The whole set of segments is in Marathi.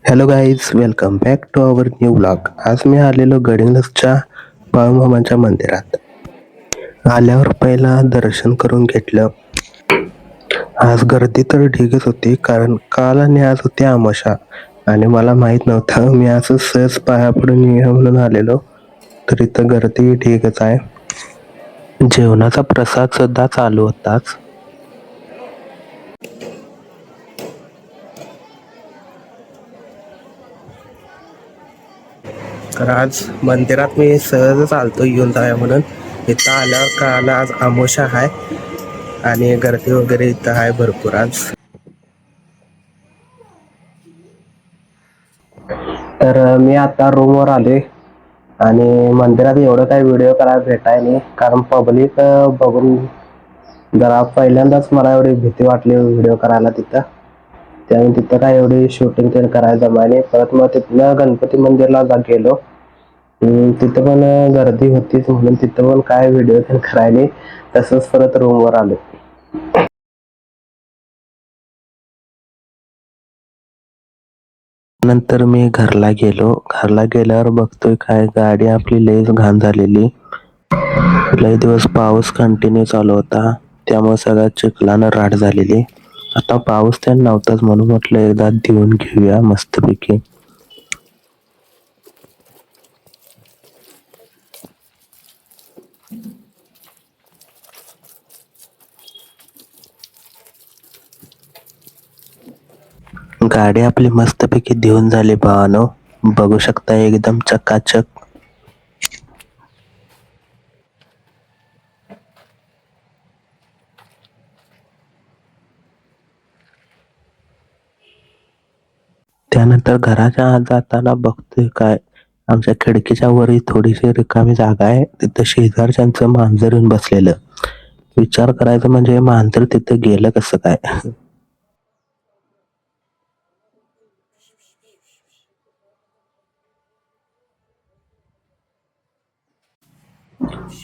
Hello guys, welcome back to our new blog. आज मी आलेलो गडिंग्लजच्या बाळूमामाच्या मंदिरात. आल्यावर पहिला दर्शन करून घेतलं. आज गर्दी तर ढीगच होती, कारण काल आणि आज होती आमोशा आणि मला माहित नव्हतं. मी असं सहज पाया पडून येऊया म्हणून आलेलो, तर इथं गर्दी ढीगच आहे. जेवणाचा प्रसाद सुद्धा चालू होताच. तर आज मंदिरात मी सहजच आलतो येऊन जाऊया म्हणून. इथं आल्यावर कळालं आज आमोशा आहे आणि गर्दी वगैरे इथं आहे भरपूर आज. तर मी आता रूमवर आले आणि मंदिरात एवढं काही व्हिडिओ करायला भेटाय नाही, कारण पब्लिक बघून जरा पहिल्यांदाच मला एवढी भीती वाटली व्हिडिओ करायला तिथं. त्यामुळे तिथं काय एवढी शूटिंग ते करायला जमायला. परत मग तिथनं गणपती मंदिरला गेलो. तिथं पण गर्दी होतीच म्हणून तिथं पण काय व्हिडिओ करायला. तसंच परत रूमवर आलो. नंतर मी घरला गेलो. घरला गेल्यावर बघतोय काय गाडी आपली लयच घाण झालेली. लय दिवस पाऊस कंटिन्यू चालू होता, त्यामुळे सगळ्या चिखलानं राठ झालेली. आता पाऊस त्या नव्हताच म्हणून म्हटलं एकदा धुवून घेऊया मस्तपैकी. गाडी आपली मस्तपैकी धुवून झाली भावानो, बघू शकता एकदम चकाचक. त्यानंतर घराच्या आत जाताना बघतोय काय आमच्या खिडकीच्या वरही थोडीशी रिकामी जागा आहे. तिथं शेजारच्यांचं मांजर येऊन बसलेलं. विचार करायचं म्हणजे मांजर तिथं गेलं कसं काय.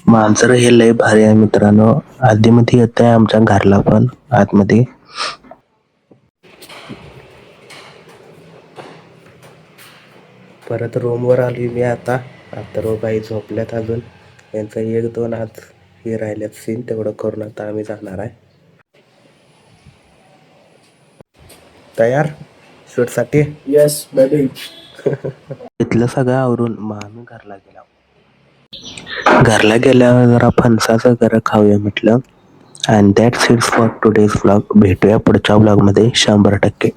मांजर हे लय भारी आहे मित्रांनो. आधीमध्ये येत आहे आमच्या घरला पण आतमध्ये. परत रूमवर आली मी आता. बाई झोपल्यात अजून. यांचं एक दोन आज हे राहिल्यात सीन, तेवढं करून आता आम्ही जाणार आहे. तयार शूटसाठी? Yes baby. इथलं सगळं आवरून मग आम्ही घरला गेलो. घरला गेल्यावर जरा फणसाचं गरं खाऊया म्हटलं. And that's it for today's vlog. भेटूया पुढच्या व्लॉगमध्ये 100%.